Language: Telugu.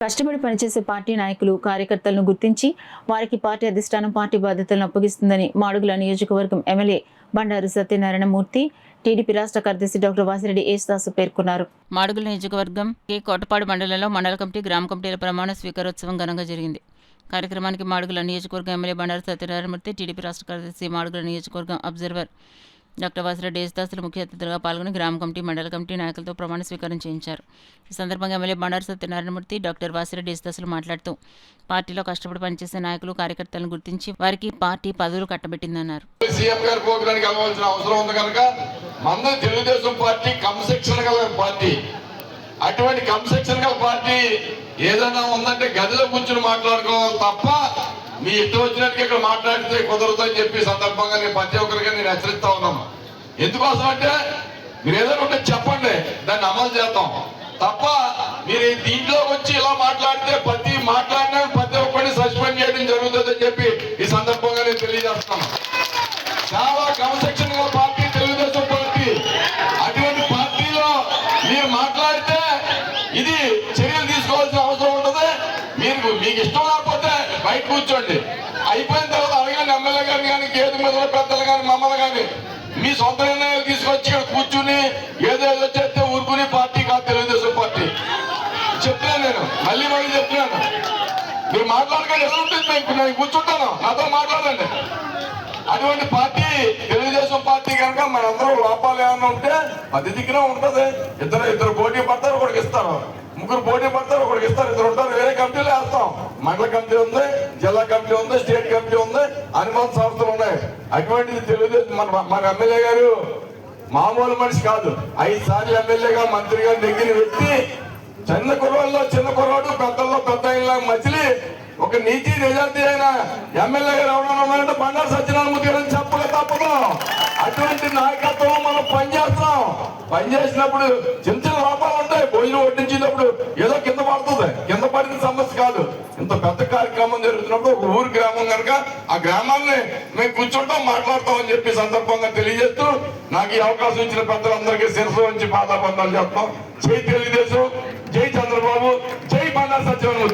కష్టపడి పనిచేసే పార్టీ నాయకులు కార్యకర్తలను గుర్తించి వారికి పార్టీ అధిష్టానం పార్టీ బాధ్యతలను అప్పగిస్తుందని మాడుగుల నియోజకవర్గం ఎమ్మెల్యే బండారు సత్యనారాయణ మూర్తి టీడీపీ రాష్ట్ర కార్యదర్శి డాక్టర్ వాసిరెడ్డి యేసుదాసు పేర్కొన్నారు. మాడుగుల నియోజకవర్గం కోటపాడు మండలంలో మండల కమిటీ గ్రామ కమిటీల ప్రమాణ స్వీకారోత్సవం ఘనంగా జరిగింది. కార్యక్రమానికి మాడుగుల నియోజకవర్గం ఎమ్మెల్యే బండారు సత్యనారాయణ మూర్తి, టీడీపీ రాష్ట్ర కార్యదర్శి, మాడుగుల నియోజకవర్గం అబ్జర్వర్ డాక్టర్ వాసిరెడ్డి యేసుదాసులు ముఖ్య అతిథులుగా పాల్గొని గ్రామ కమిటీ, మండల కమిటీ నాయకులతో ప్రమాణ స్వీకారం చేయించారు. ఈ సందర్భంగా ఎమ్మెల్యే బండారు సత్యనారాయణమూర్తి, డాక్టర్ వాసిరెడ్డి యేసుదాసులు మాట్లాడుతూ పార్టీలో కష్టపడి పనిచేసే నాయకులు కార్యకర్తలను గుర్తించి వారికి పార్టీ పదవులు కట్టబెట్టిందన్నారు. సీఎం గారి ప్రోగ్రానికి వెళ్ళవలసిన అవసరం ఉంది కనుక మన తెలుగుదేశం పార్టీ క్రమశిక్షణ గల పార్టీ. అటువంటి క్రమశిక్షణ గల పార్టీ ఏదైనా ఉందంటే గదిలో కూర్చుని మాట్లాడుకోవాలి తప్ప మీ ఇష్టం వచ్చినట్టుగా ఇక్కడ మాట్లాడితే కుదరదని చెప్పి సందర్భంగా నేను ప్రతి ఒక్కరికి నేను హెచ్చరిస్తా ఉన్నాను. ఎందుకోసం అంటే మీరు ఏదైనా ఉంటే చెప్పండి, దాన్ని అమలు చేద్దాం తప్ప మీరు దీంట్లో వచ్చి ఇలా మాట్లాడితే మాట్లాడినా ప్రతి ఒక్కరిని సస్పెండ్ చేయడం జరుగుతుందని చెప్పి ఈ సందర్భంగా నేను తెలియజేస్తాను. చాలా క్రమశిక్షణ గల పార్టీ తెలుగుదేశం పార్టీ. అటువంటి పార్టీలో మీరు మాట్లాడితే ఇది చర్యలు తీసుకోవాల్సిన అవసరం ఉంటుంది. మీకు ఇష్టం లేకపోతే బయట కూర్చోండి. అయిపోయిన తర్వాత అడగండి ఎమ్మెల్యే గారిని కానీ, గేదె మీద పెద్దలు కానీ, మమ్మల్ని కానీ. మీ సొంత నిర్ణయాలు తీసుకొచ్చి ఇక్కడ కూర్చుని ఏదేదో చేస్తే ఊరుకునే పార్టీ కాదు తెలుగుదేశం పార్టీ. చెప్తున్నాను, నేను మళ్ళీ చెప్తున్నాను. మీరు మాట్లాడకండి, ఎలా ఉంటుంది నేను కూర్చుంటాను, నాతో మాట్లాడండి. అటువంటి పార్టీ తెలుగుదేశం పార్టీ కనుక మనందరూ లోపాలు ఏమన్నా ఉంటే అది దిక్కునే ఉంటుంది. ఇద్దరు పోటీ పడతారు, ఒకటికి ఇస్తారు. ముగ్గురు పోటీ పడతారు, ఒకటికి ఇస్తారు. ఇద్దరు ఉంటారు. వేరే కమిటీలు వేస్తాం. మండల కమిటీ ఉంది, జిల్లా కమిటీ ఉంది, స్టేట్ కమిటీ ఉంది, అనుబంధ సంస్థలు ఉన్నాయి. అటువంటిది తెలుగుదేశం మన ఎమ్మెల్యే గారు మామూలు మనిషి కాదు. 5 సార్లు ఎమ్మెల్యేగా, మంత్రిగా నెగ్గిన వ్యక్తి. చిన్న కుర్రాల్లో చిన్న కుర్రాడు, పెద్దల్లో పెద్ద మధ్యలో ఒక నీతి నిజాయితీ అయిన ఎమ్మెల్యే గారు ఎవరైనా ఉన్నారంటే బండారు సత్యనారాయణమూర్తి గారు చెప్పక తప్పదు. అటువంటి నాయకత్వం మనం పనిచేస్తున్నాం. పనిచేసినప్పుడు చిన్న చిన్న లోపాలు ఉంటాయి. భోజనం వడ్డించేటప్పుడు ఏదో కింద పడుతుంది, కింద పడిన సమస్య కాదు. ఇంత పెద్ద కార్యక్రమం జరుగుతున్నప్పుడు ఒక ఊరు గ్రామం కనుక ఆ గ్రామాన్ని మేము కూర్చుంటాం, మాట్లాడతాం అని చెప్పి సందర్భంగా తెలియజేస్తూ నాకు ఈ అవకాశం ఇచ్చిన పెద్దలందరికీ శిరస్సు నుంచి పాదాబంధాలు చెప్తాం. జై తెలుగుదేశం, జై చంద్రబాబు, జై బండారు సత్యనారాయణమూర్తి.